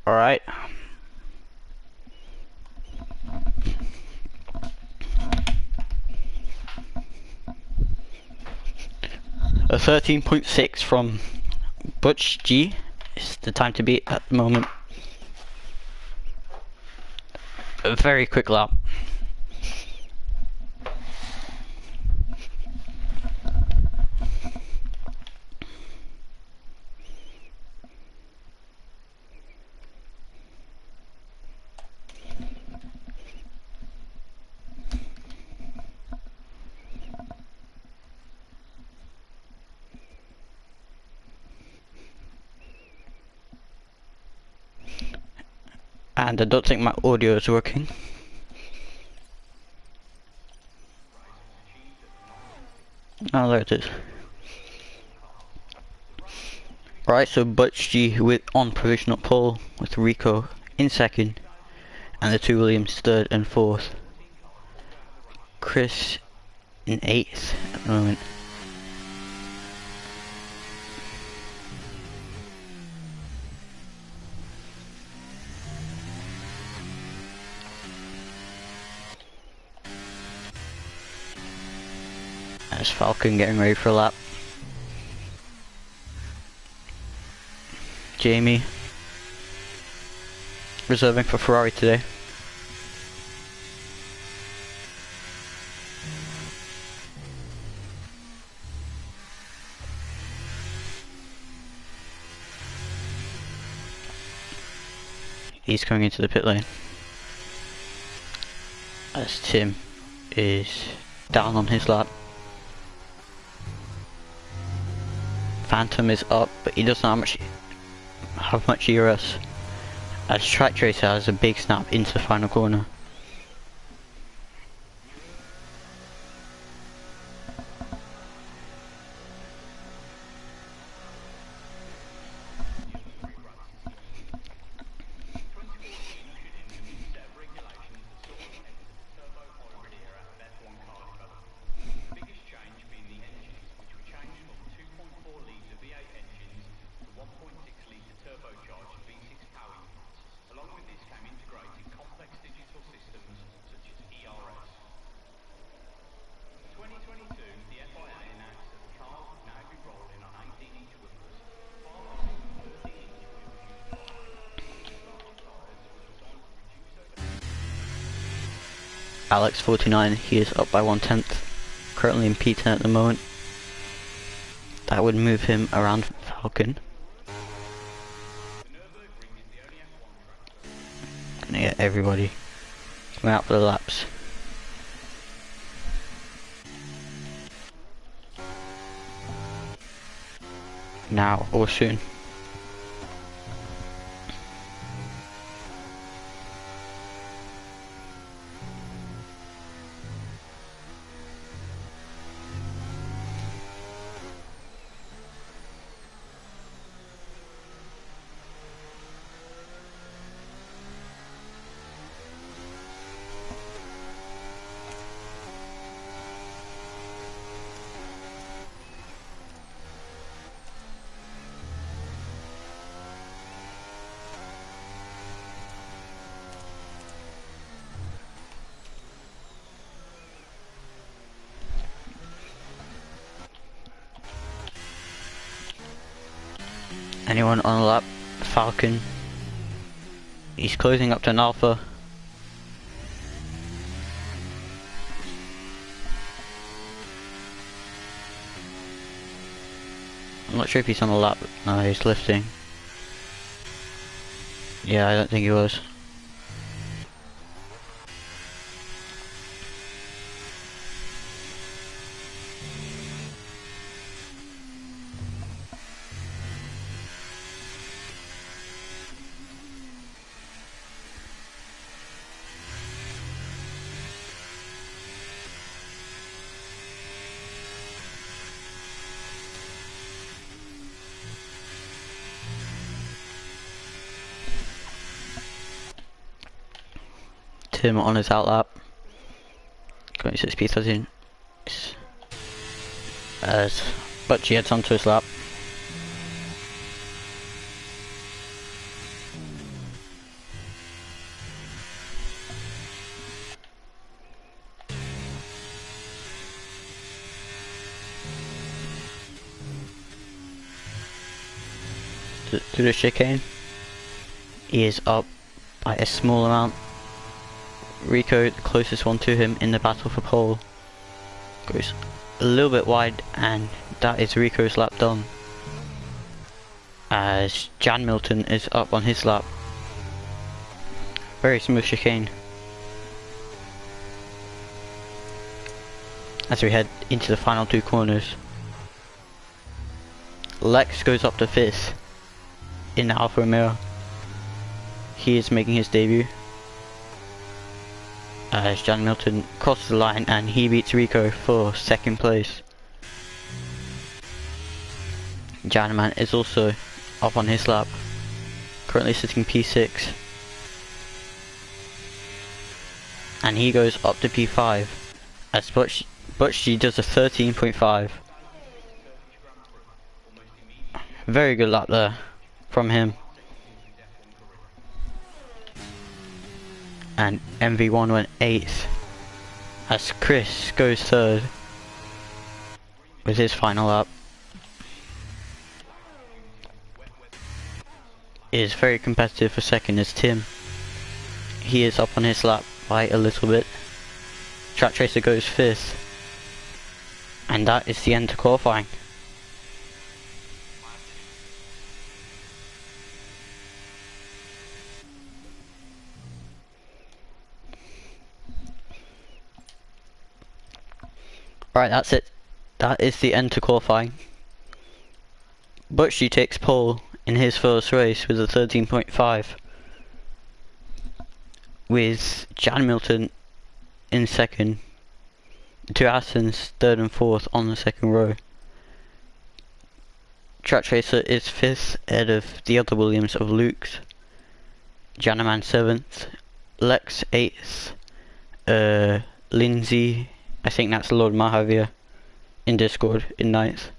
Alright. A 13.6 from Butch G is the time to beat at the moment. A very quick lap. And I don't think my audio is working. Oh, there it is. Right, so Butch G with on provisional pole with Rico in second, and the two Williams third and fourth. Chris in eighth at the moment. There's Falcon getting ready for a lap. Jamie reserving for Ferrari today. He's coming into the pit lane. As Tim is down on his lap. Phantom is up, but he doesn't have much ERS. As Track Tracer has a big snap into the final corner. Alex 49, he is up by 1/10, currently in P10 at the moment. That would move him around Falcon. Gonna get everybody coming out for the laps. Now or soon. Anyone on the lap? Falcon. He's closing up to an alpha. I'm not sure if he's on the lap. No, he's lifting. Yeah, I don't think he was. Tim on his out lap. Going to P13. As Butchie heads onto his lap. to the chicane. He is up by a small amount. Rico, the closest one to him in the battle for pole, goes a little bit wide, and that is Rico's lap done. As Jan Milton is up on his lap. Very smooth chicane. As we head into the final two corners. Lex goes up to 5th in the Alfa Romeo. He is making his debut. As Jan Milton crosses the line and he beats Rico for 2nd place. Janman is also up on his lap, currently sitting P6. And he goes up to P5 as Butchie does a 13.5. Very good lap there from him. And MV1 went 8th as Chris goes 3rd with his final lap. It is very competitive for 2nd as Tim. He is up on his lap by a little bit. Track Tracer goes 5th. And that is the end to qualifying. Right, that's it. That is the end to qualifying. Butchie takes pole in his first race with a 13.5. With Jan Milton in 2nd. The two Astons 3rd and 4th on the 2nd row. Track Tracer is 5th ahead of the other Williams of Luke's. Janaman 7th. Lex 8th. Lindsay, I think that's Lord Mahavir in Discord in 9th.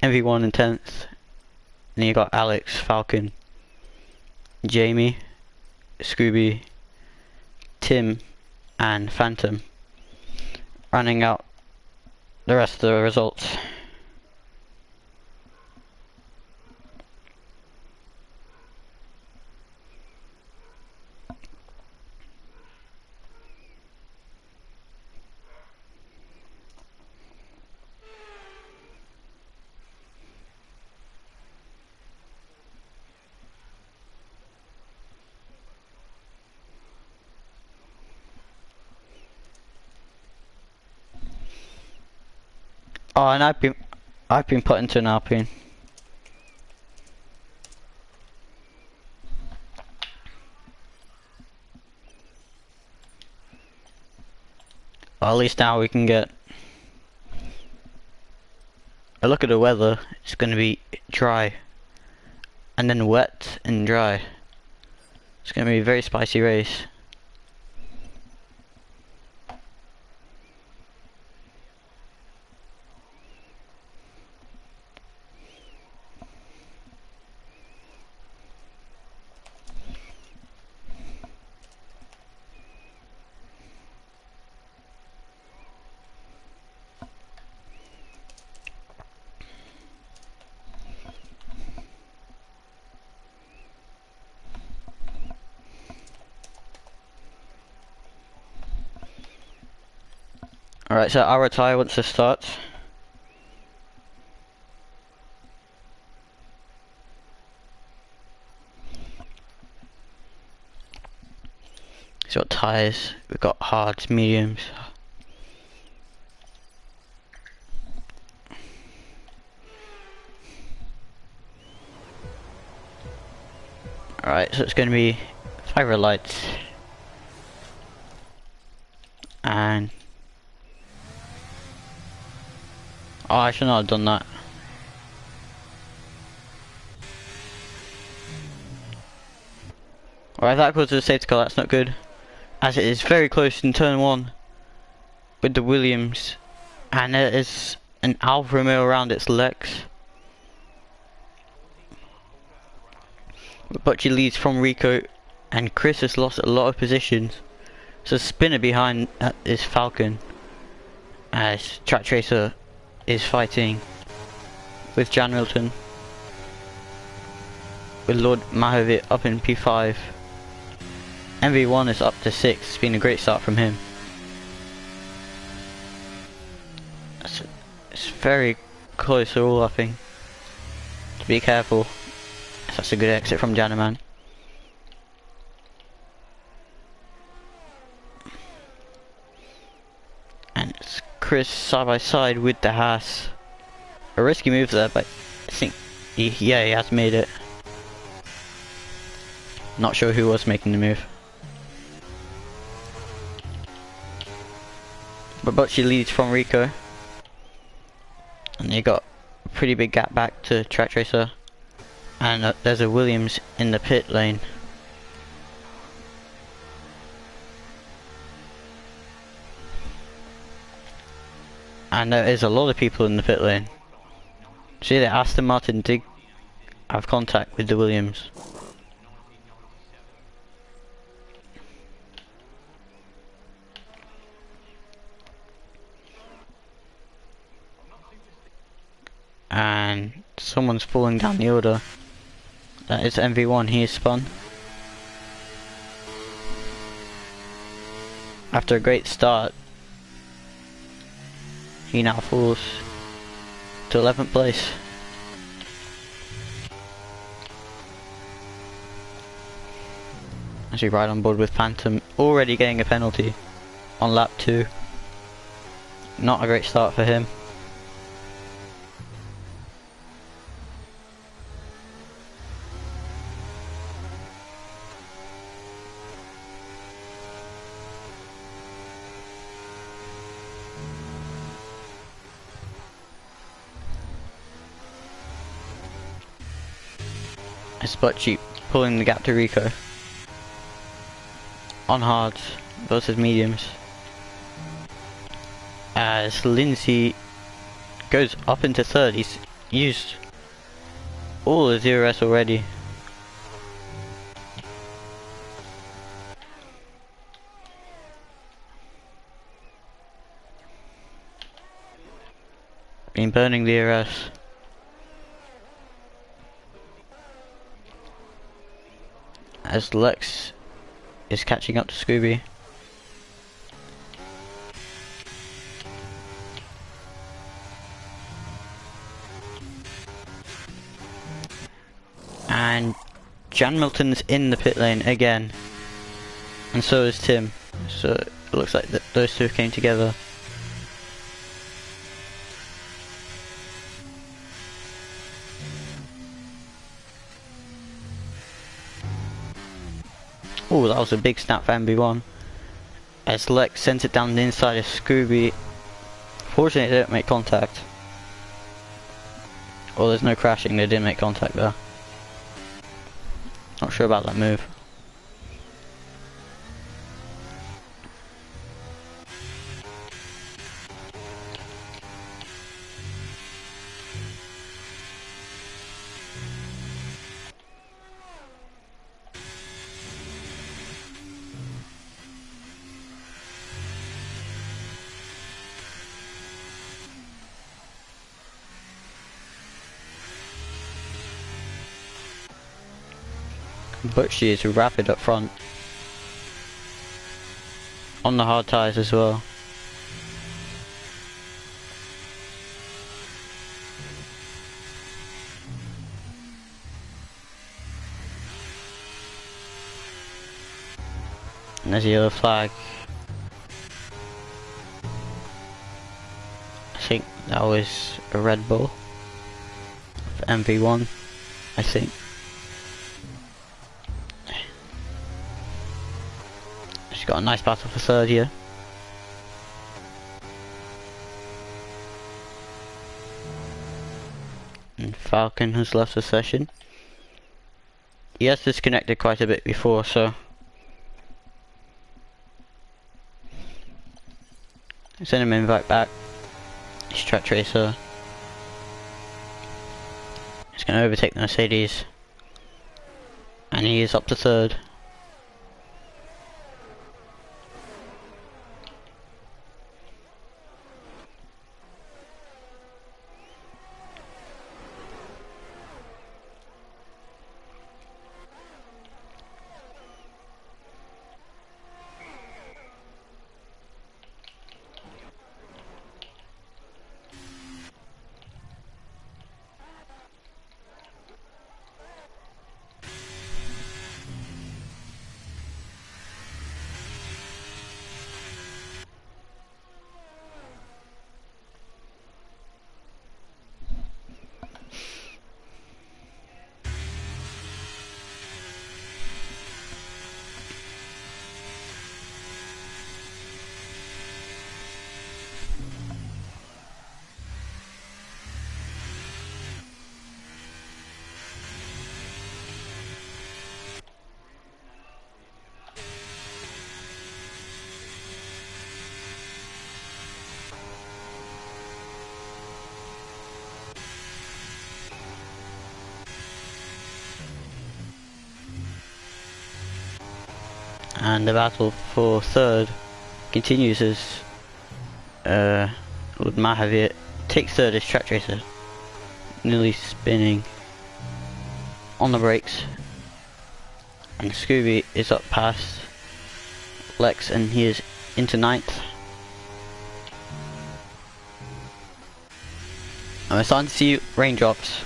MV1 in 10th. And then you got Alex, Falcon, Jamie, Scooby, Tim and Phantom running out the rest of the results. Oh, and I've been put into an Alpine. Well, at least now we can get a look at the weather. It's going to be dry, and then wet and dry. It's going to be a very spicy race. Alright, so our tyre once this starts. So what tyres? We've got hards, mediums. Alright, so it's going to be 5 red lights. And oh, I should not have done that. Alright, that goes to the safety car, that's not good. As it is very close in turn 1 with the Williams. And there is an Alfa Romeo around its Lex. But she leads from Rico, and Chris has lost a lot of positions. So spinner behind is Falcon. As Track Tracer is fighting with Jan Milton. with Lord Mahovit up in P5. MV1 is up to 6, it's been a great start from him. It's very close, they're all upping. To be careful. That's a good exit from Janaman. And it's Chris side by side with the Haas. A risky move there, but I think he has made it. Not sure who was making the move. But Bocci leads from Rico. And you got a pretty big gap back to Track Tracer. And there's a Williams in the pit lane. And there is a lot of people in the pit lane. See that Aston Martin did have contact with the Williams. And someone's falling down the order. That is MV1, he is spun. After a great start, he now falls to 11th place. As we ride on board with Phantom, already getting a penalty on lap 2. Not a great start for him. Bocci pulling the gap to Rico. On hards versus mediums. As Lindsay goes up into third, he's used all the DRS already. Been burning DRS. As Lex is catching up to Scooby. And Jan Milton's in the pit lane again. And so is Tim. So it looks like those two came together. Oh, that was a big snap for MB1. As Lex sends it down the inside of Scooby. Fortunately, they don't make contact. Well, there's no crashing, they didn't make contact there. Not sure about that move. But she is rapid up front. On the hard tyres as well. And there's a yellow flag. I think that was a Red Bull for MV1, I think. She's got a nice battle for third here. And Falcon has left the session. He has disconnected quite a bit before, so send him invite back. He's Track Tracer. He's going to overtake the Mercedes. And he is up to third. and the battle for third continues as Lord Mahavir takes third as Track Tracer, nearly spinning on the brakes, and Scooby is up past Lex and he is into ninth. And we're starting to see raindrops,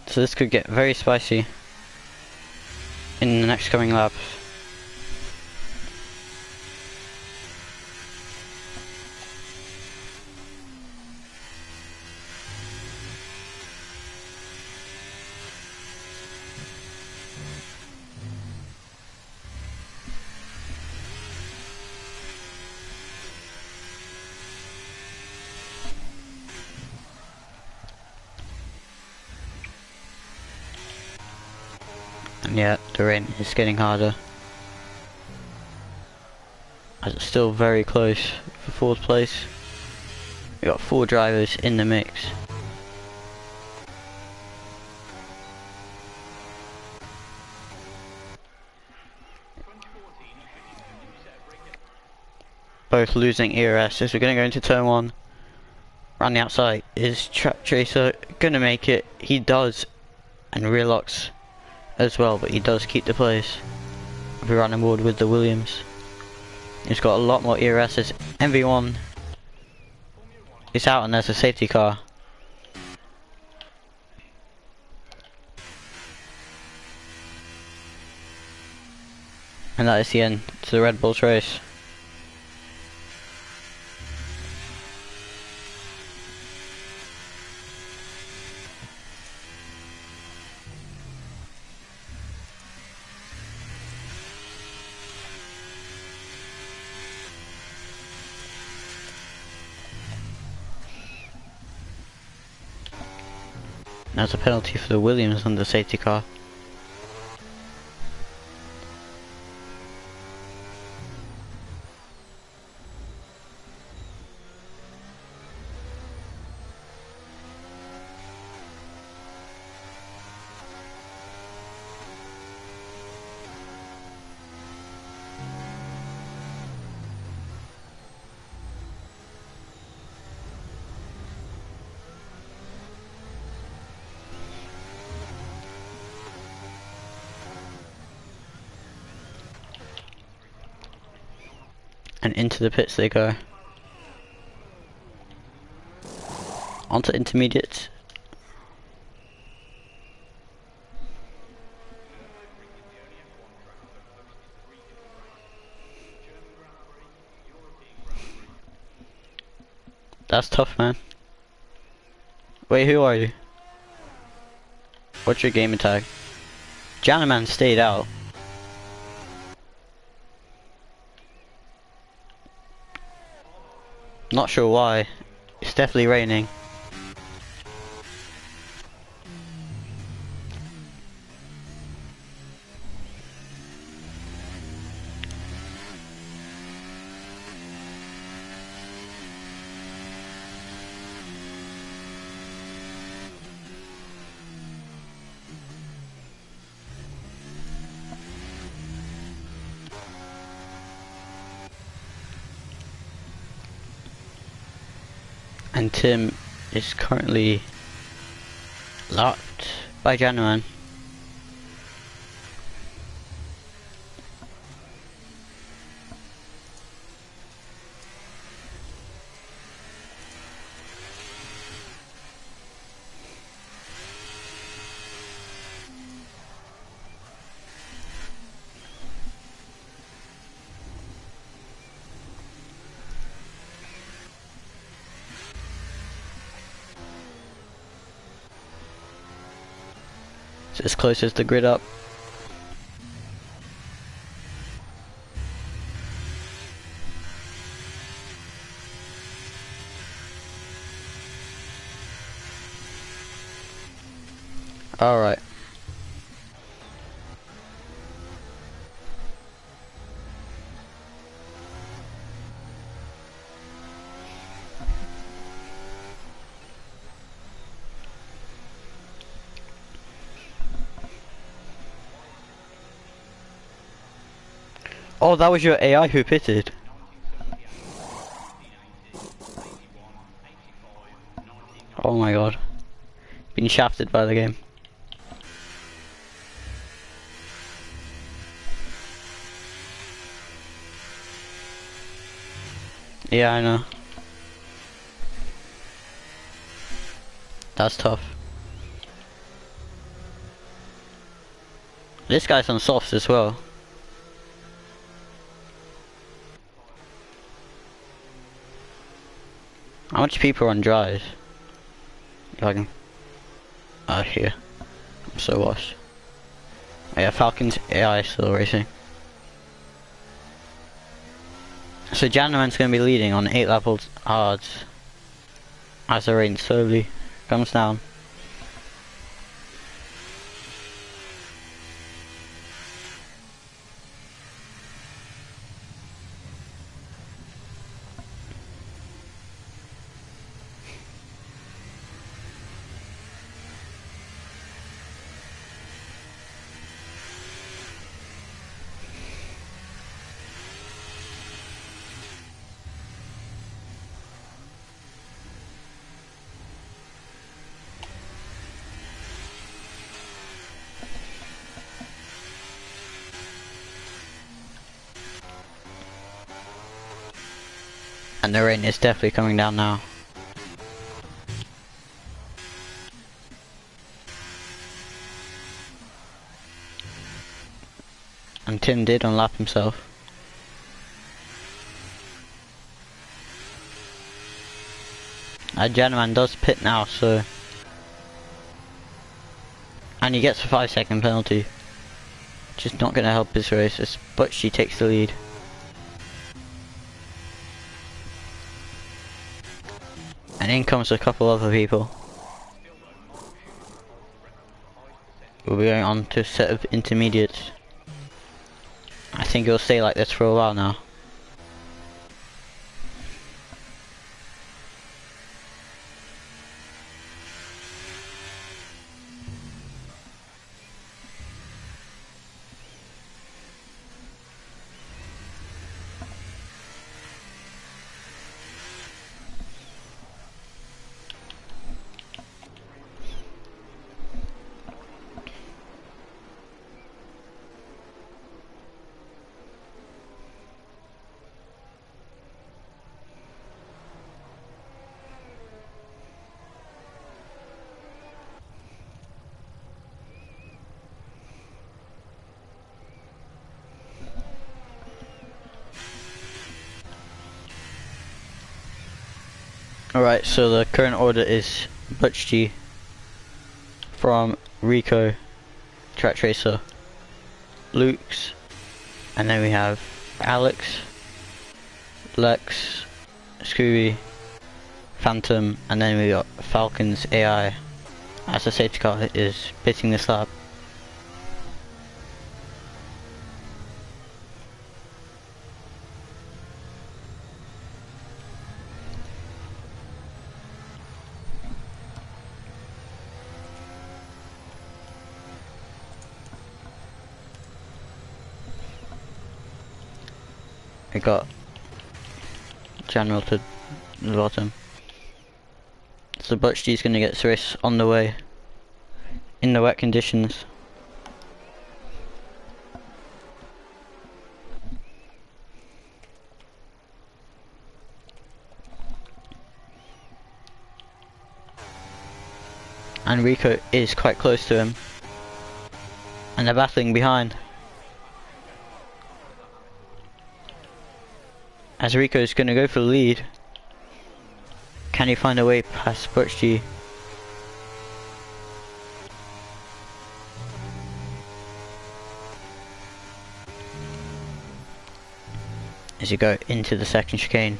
so this could get very spicy in the next coming laps. And yeah, the rain is getting harder, as it's still very close for fourth place. We got 4 drivers in the mix. Both losing ERS as we're going to go into turn 1. Around the outside is Track Tracer going to make it. He does, and rear locks as well, but he does keep the place. We're running board with the Williams. He's got a lot more ERSs. MV1 is out and there's a safety car. And that is the end to the Red Bulls race. That's a penalty for the Williams on the safety car. And into the pits they go. Onto intermediates. That's tough, man. Wait, who are you? What's your gamer tag? Janaman stayed out. Not sure why. It's definitely raining. And Tim is currently locked by Janaman. So as close as the grid up. Alright. Oh, that was your AI who pitted. Oh my god. Been shafted by the game. Yeah, I know. That's tough. This guy's on softs as well. How much people are on dries? If I can... Oh, here. I'm so washed. Oh, yeah, Falcon's AI still racing. So Janman's going to be leading on 8 levels odds as the rain slowly comes down. And the rain is definitely coming down now. And Tim did unlap himself. Gentleman does pit now, so... And he gets a 5-second penalty. Just not going to help his race, but she takes the lead. And in comes a couple other people. We'll be going on to a set of intermediates. I think it'll stay like this for a while now. Alright, so the current order is Butch G from Rico, Track Tracer, Luke's, and then we have Alex, Lex, Scooby, Phantom, and then we got Falcon's AI as the safety car is pitting this lap. We got General to the bottom. So Butch G's gonna get this race on the way in the wet conditions. And Rico is quite close to him. And they're battling behind. As Rico's gonna go for the lead. Can he find a way past Butch G? As you go into the second chicane.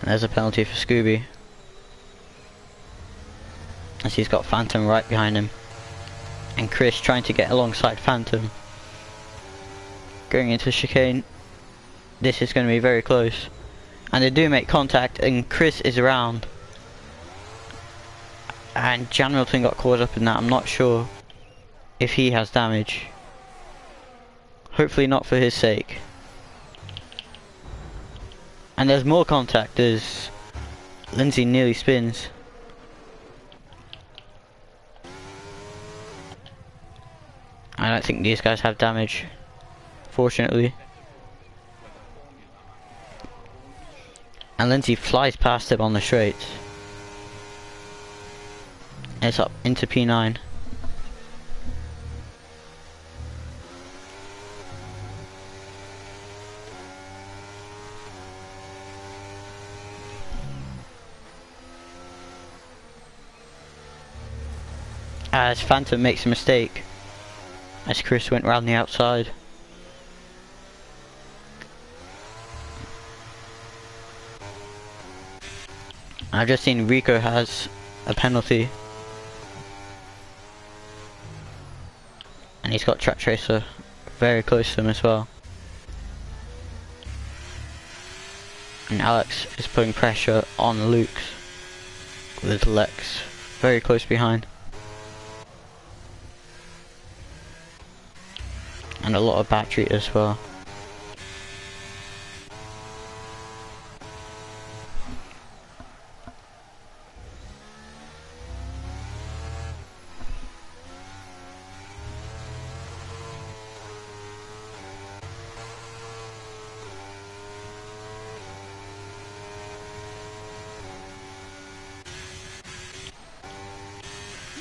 And there's a penalty for Scooby, as he's got Phantom right behind him. And Chris trying to get alongside Phantom. Going into chicane. This is going to be very close. And they do make contact, and Chris is around. And Jan Milton got caught up in that. I'm not sure if he has damage. Hopefully not for his sake. And there's more contact as Lindsay nearly spins. I don't think these guys have damage, fortunately. And Lindsay flies past him on the straights. And it's up into P9. As Phantom makes a mistake, as Chris went round the outside. I've just seen Rico has a penalty. And he's got Track Tracer very close to him as well. And Alex is putting pressure on Luke's, with Lex very close behind. And a lot of battery as well.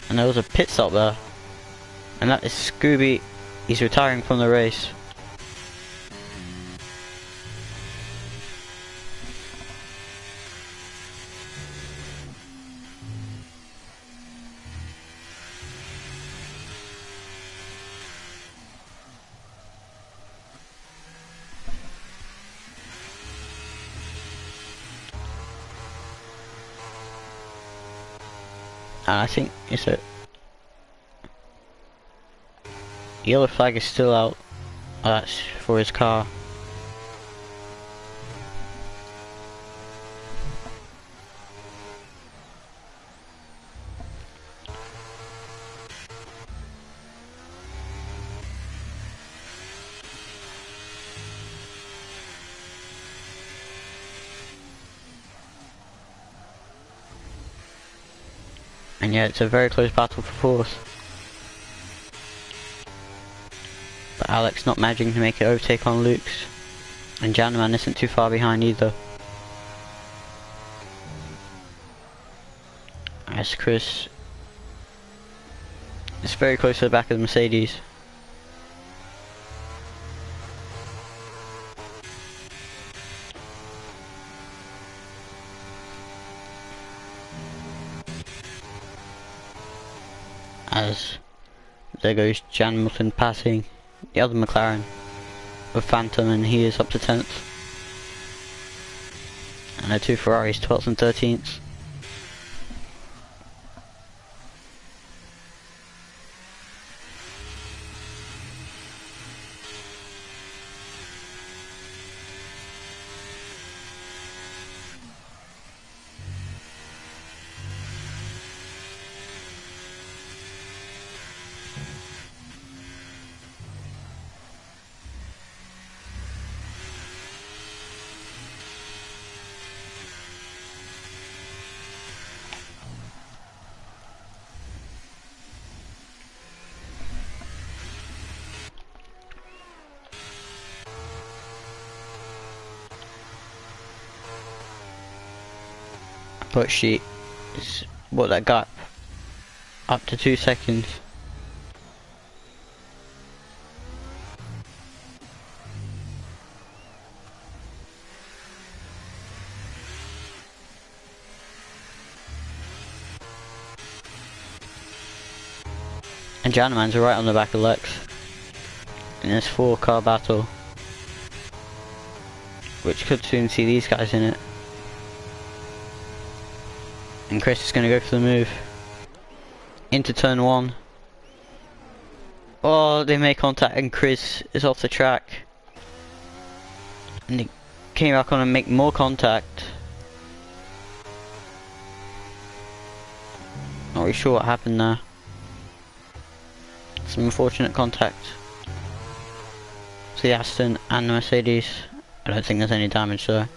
And there was a pit stop there. And that is Scooby. He's retiring from the race. And I think it's a yellow flag is still out. Oh, that's for his car. And yeah, it's a very close battle for fourth. But Alex not managing to make it overtake on Luke's. And Janman isn't too far behind either. As Chris is very close to the back of the Mercedes. As there goes Jan Milton passing the other McLaren with Phantom, and he is up to 10th. And the two Ferraris 12th and 13th. But she is what that gap up to 2 seconds. And Janman's right on the back of Lex in this 4-car battle, which could soon see these guys in it. And Chris is going to go for the move. Into turn 1. Oh, they make contact and Chris is off the track. And they came back on and make more contact. Not really sure what happened there. Some unfortunate contact. So the Aston and the Mercedes. I don't think there's any damage though.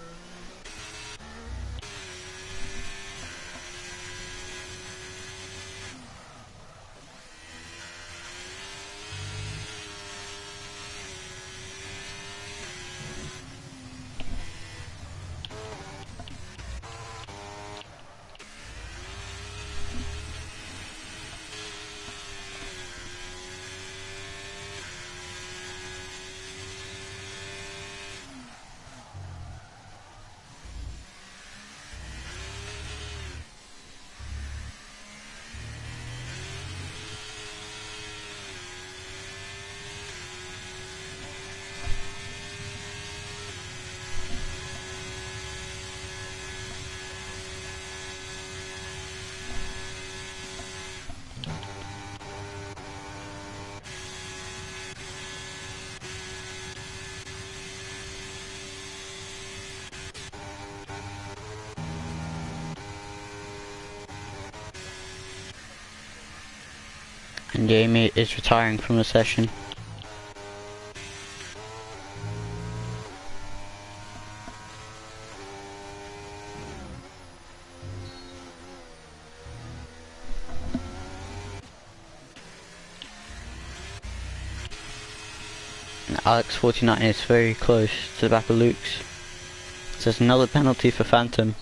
And Jamie is retiring from the session. And Alex 49 is very close to the back of Luke's. So there's another penalty for Phantom.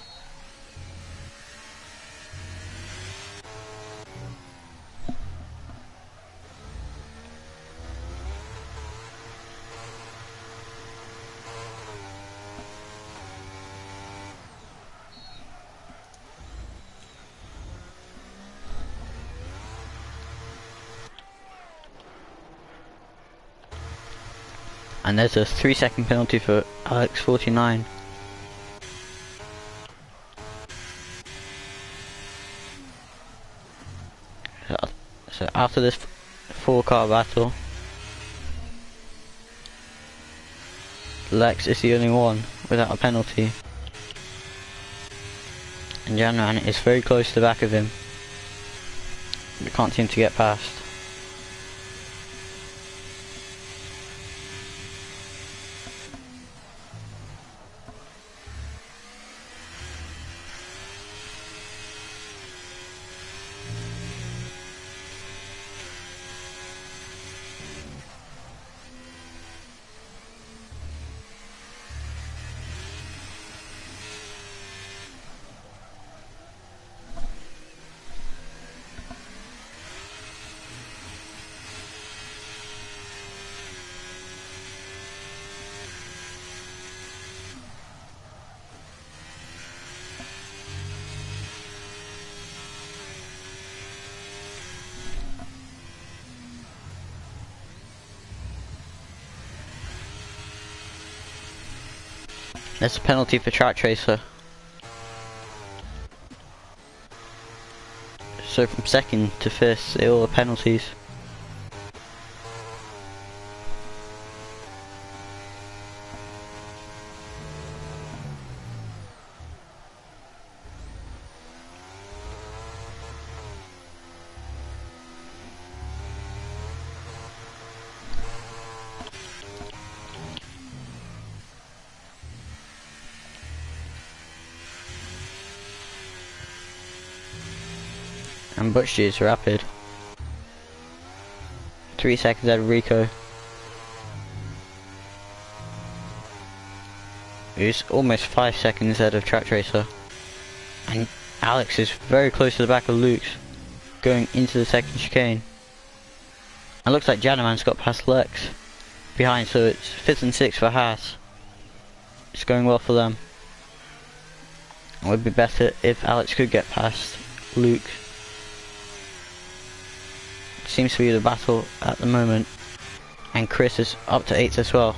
And there's a 3-second penalty for Alex 49. So after this 4-car battle, Lex is the only one without a penalty. And Janran is very close to the back of him. But can't seem to get past. There's a penalty for Track Tracer. So from second to fifth, they all are penalties. And Butch is rapid. 3 seconds out of Rico. He's almost 5 seconds ahead of Track Tracer. And Alex is very close to the back of Luke's, going into the second chicane. It looks like Janaman's got past Lex behind, so it's 5th and 6th for Haas. It's going well for them. It would be better if Alex could get past Luke. Seems to be the battle at the moment. And Chris is up to 8th as well.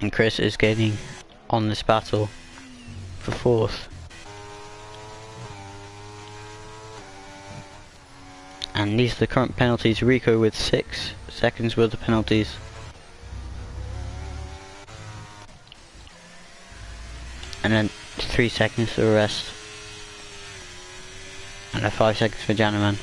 And Chris is gaining on this battle for 4th. And these are the current penalties. Rico with 6 seconds worth of penalties. And then 3 seconds for the rest. And 5 seconds for Janaman.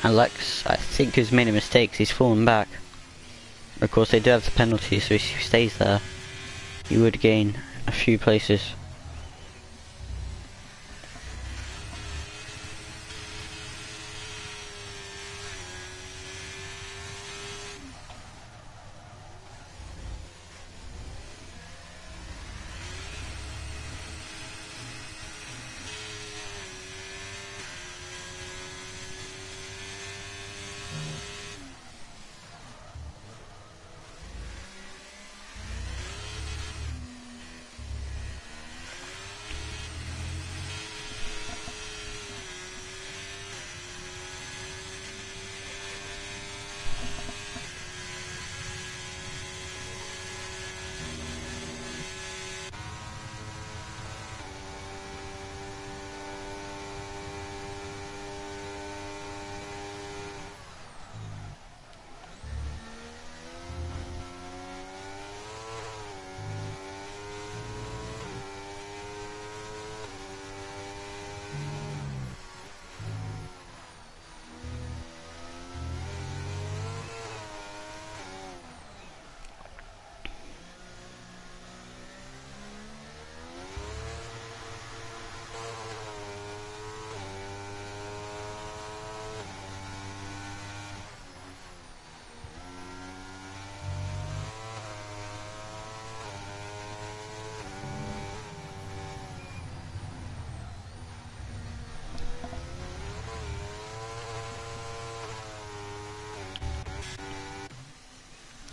Alex, I think, has made a mistake. He's fallen back. Of course, they do have the penalty, so if he stays there, he would gain a few places.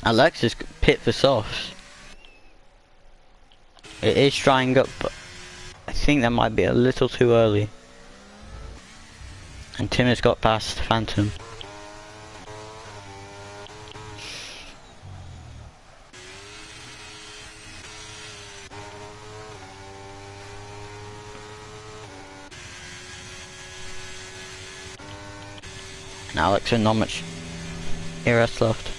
Alexis pit for softs. It is drying up, but I think that might be a little too early. And Tim has got past Phantom. And Alex with not much ERS left.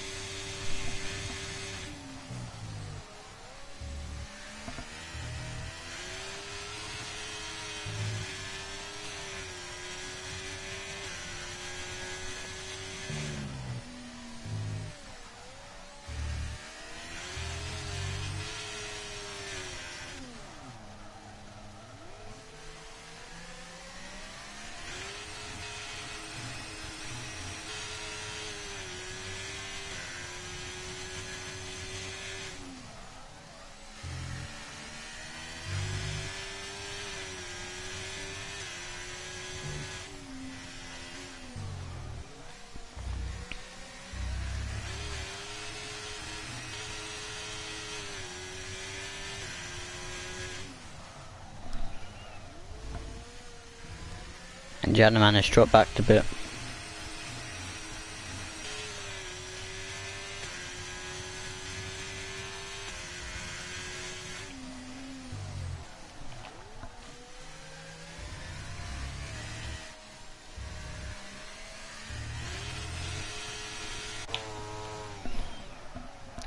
And Janaman has dropped back a bit.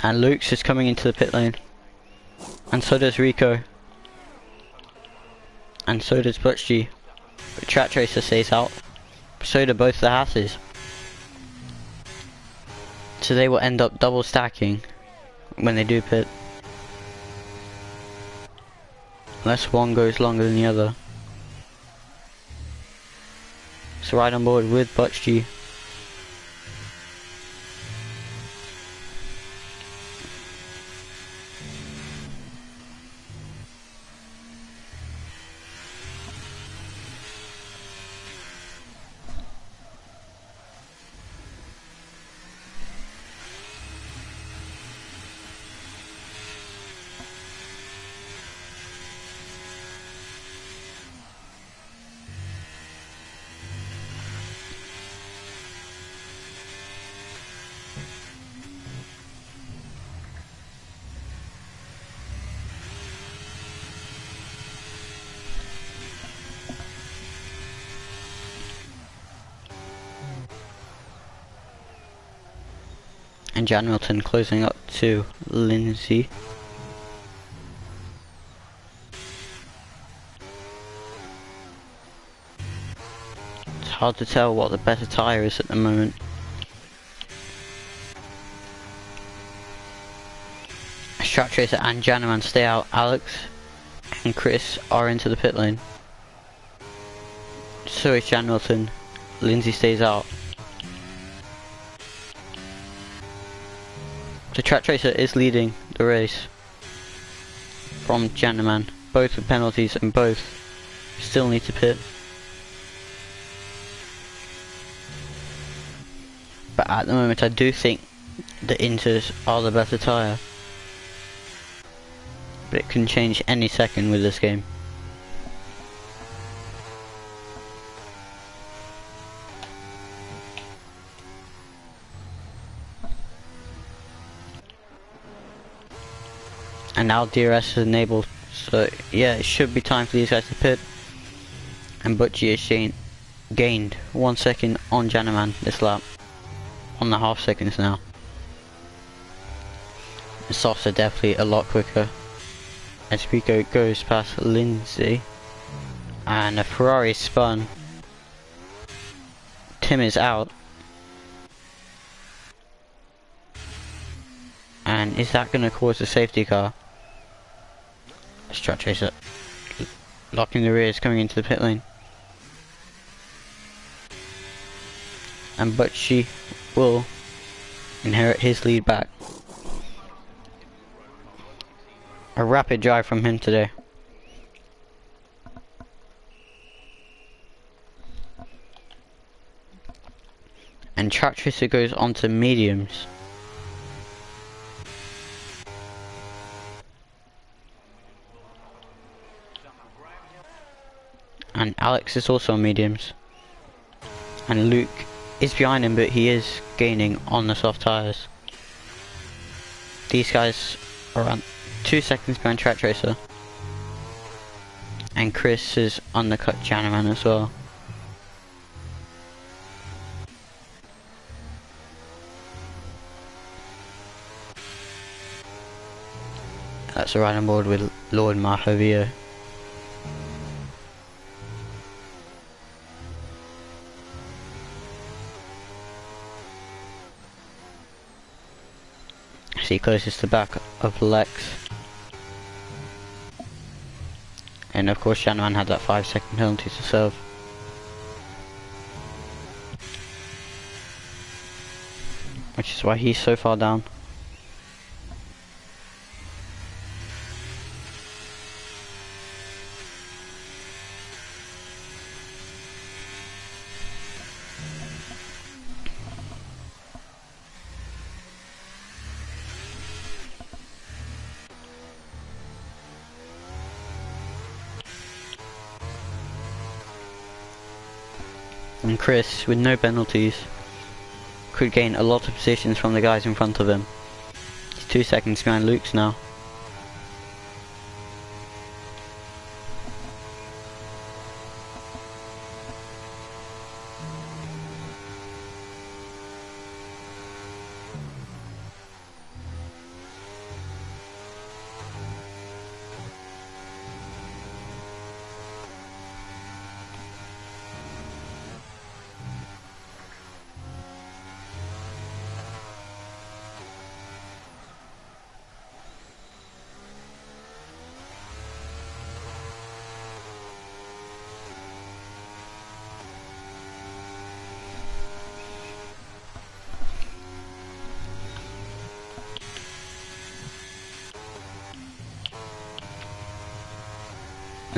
And Luke's is coming into the pit lane. And so does Rico. and so does Butchie. But Track Tracer stays out. So do both the houses. So they will end up double stacking when they do pit. Unless one goes longer than the other. So right on board with Butchie. And Jan Milton closing up to Lindsay. It's hard to tell what the better tyre is at the moment. Track Tracer and Janaman stay out. Alex and Chris are into the pit lane. So is Jan Milton. Lindsay stays out. The Track Tracer is leading the race from Janaman. Both with penalties and both still need to pit. But at the moment I do think the Inters are the better tyre. But it can change any second with this game. And now DRS is enabled, so yeah, it should be time for these guys to pit. And Butchie has gained 1 second on Janaman this lap. On the half seconds now. The softs are definitely a lot quicker. As Pico goes past Lindsay. And a Ferrari spun. Tim is out. And is that going to cause a safety car? Let's try to chase it. Locking the rears coming into the pit lane. And Butchie will inherit his lead back. A rapid drive from him today. And Track Tracer goes on to mediums. And Alex is also on mediums. And Luke is behind him, but he is gaining on the soft tyres. These guys are around 2 seconds behind Track Tracer. And Chris is undercut Janaman as well. That's a ride on board with Lord Mahavir. He closest to back of Lex. And of course Janaman had that 5 second penalty to serve. Which is why he's so far down. And Chris, with no penalties, could gain a lot of positions from the guys in front of him. He's 2 seconds behind Luke's now.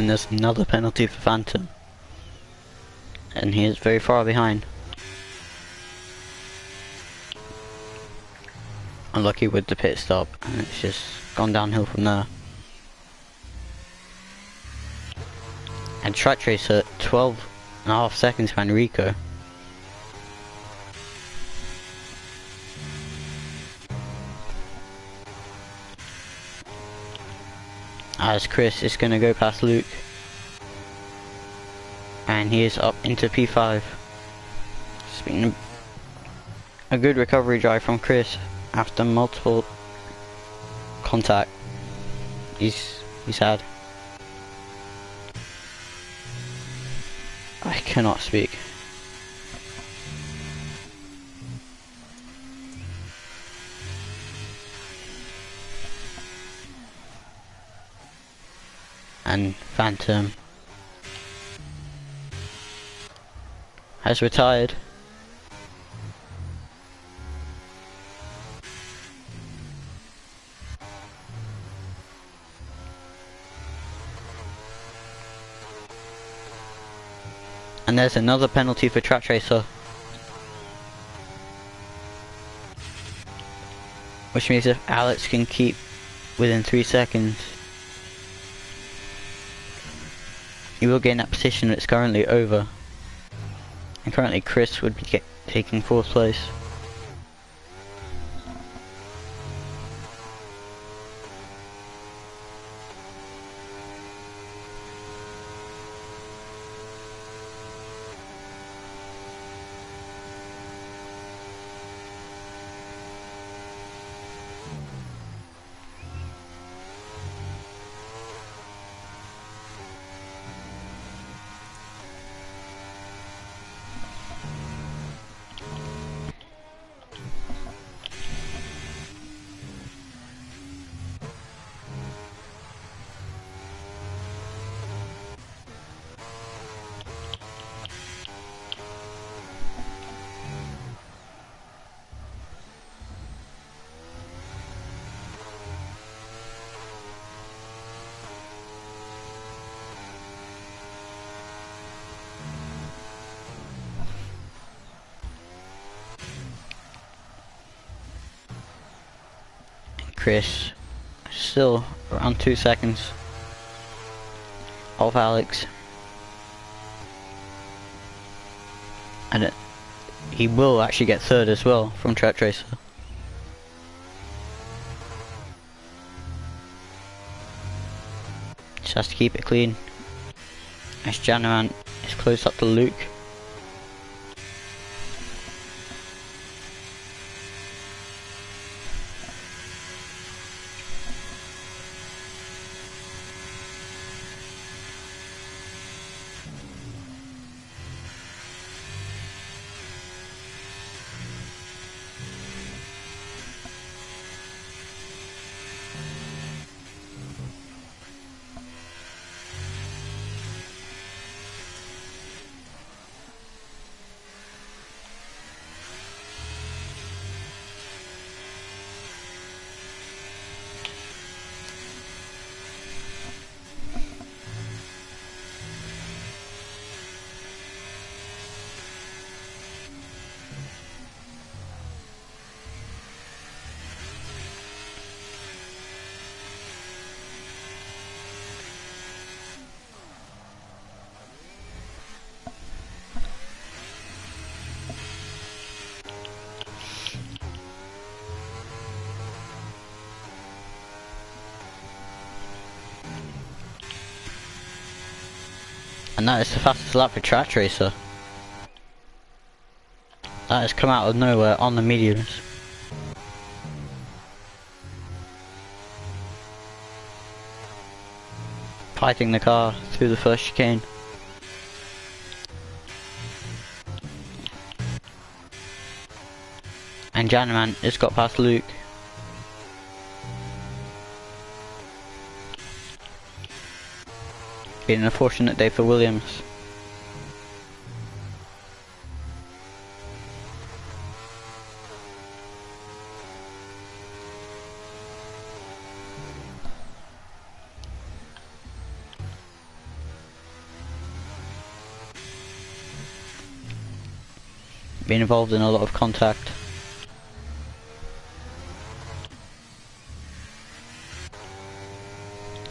and there's another penalty for Phantom. And he is very far behind. Unlucky with the pit stop, and it's just gone downhill from there. And Track Racer 12.5 seconds behind Rico. As Chris is going to go past Luke. And he is up into P5. It's been a good recovery drive from Chris after multiple contact he's had. I cannot speak. And Phantom has retired. And there's another penalty for Track Racer, which means if Alex can keep within 3 seconds, he will gain that position that's currently over. And currently Chris would be taking 4th place. Chris still around 2 seconds off Alex, and he will actually get 3rd as well from Track Racer. Just has to keep it clean as Janaman is close up to Luke. And that is the fastest lap for Track Racer. That has come out of nowhere on the mediums. Fighting the car through the first chicane. And Janaman has got past Luke. Been an unfortunate day for Williams. been involved in a lot of contact.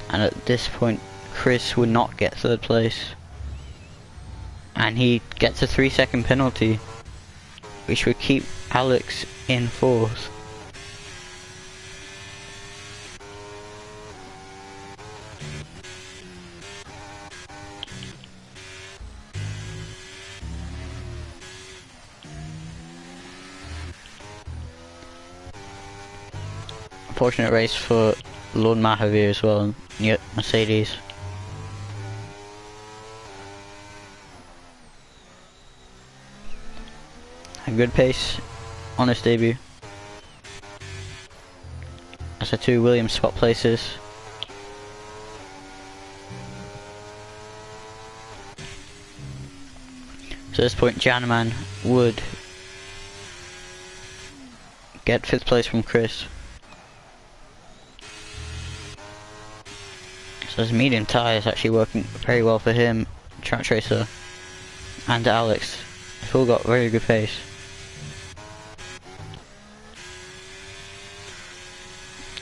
And at this point, Chris would not get third place. And he gets a 3-second penalty, which would keep Alex in fourth. Unfortunate race for Lord Mahavir as well, and Mercedes. A good pace on his debut. As the two Williams spot places. So at this point, Janaman would get 5th place from Chris. So his medium tyre is actually working very well for him, Track Tracer, and Alex. They've all got very good pace.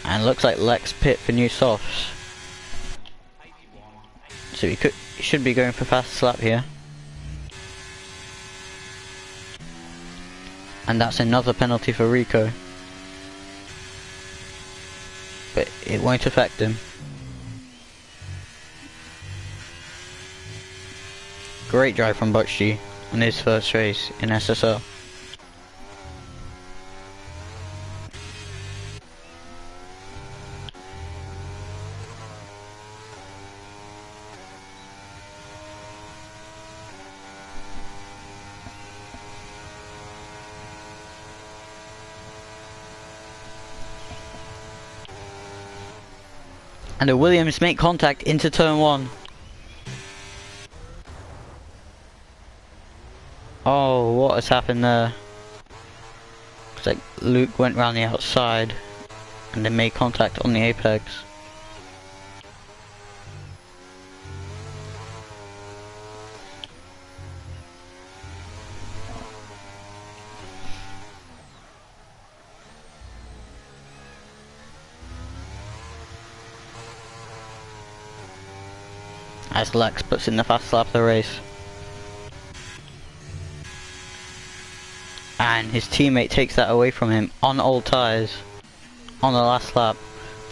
And looks like Lex pit for new softs. So he should be going for fast lap here. And that's another penalty for Rico. But it won't affect him. Great drive from Butchie on his first race in SSL. And the Williams make contact into turn 1. Oh, what has happened there? Looks like Luke went round the outside and they made contact on the apex. As Lex puts in the fast lap of the race. And his teammate takes that away from him on old tyres on the last lap.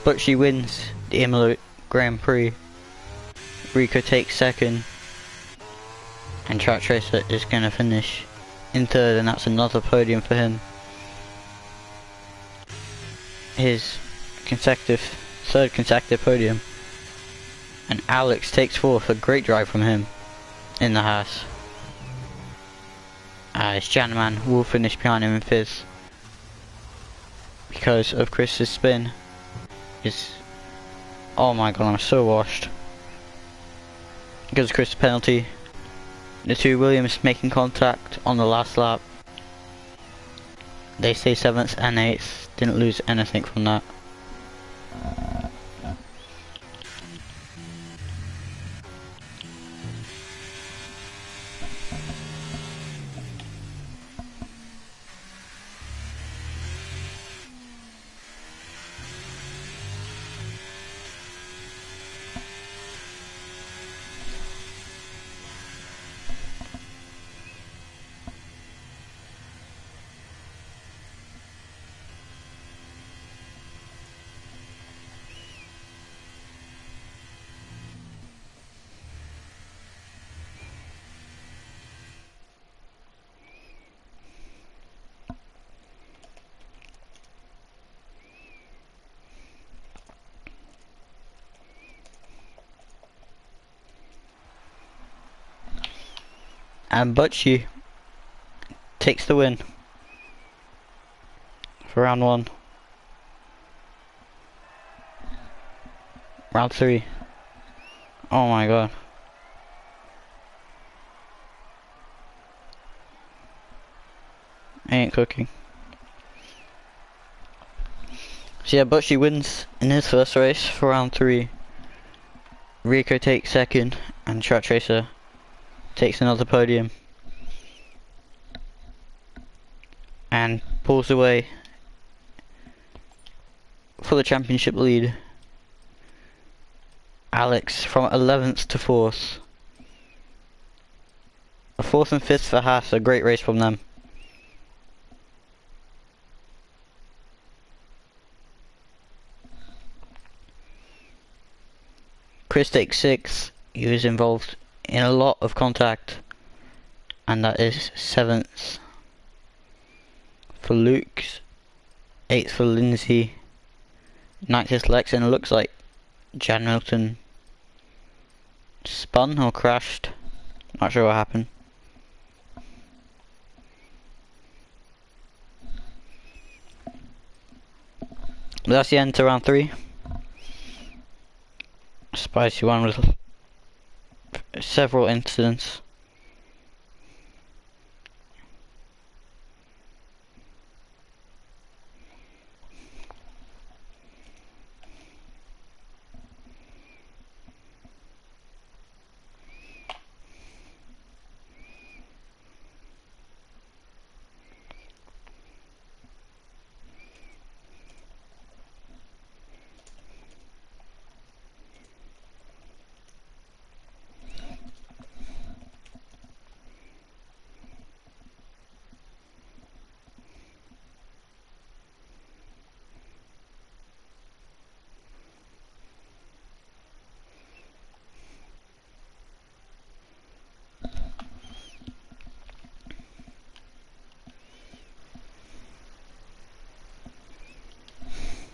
But she wins the Imola Grand Prix. Rico takes 2nd. And Track Tracer is going to finish in 3rd, and that's another podium for him. His 3rd consecutive podium. And Alex takes 4th, a great drive from him in the Haas. As Janaman will finish behind him in 5th because of Chris's spin. Oh my god, I'm so washed. Gives Chris a penalty. The two Williams making contact on the last lap. They stay 7th and 8th. Didn't lose anything from that. And Butchie takes the win for round 1. Round 3. Oh my god. Ain't cooking. So yeah, Butchie wins in his first race for round 3. Rico takes 2nd, and Track Tracer takes another podium. and pulls away for the championship lead. Alex from 11th to 4th. A 4th and 5th for Haas, a great race from them. Chris takes 6th. He was involved in a lot of contact, and that is 7th for Luke, 8th for Lindsay, 9th is Lex, and it looks like Jan Milton spun or crashed. Not sure what happened. But that's the end to round 3. Spicy one with several incidents.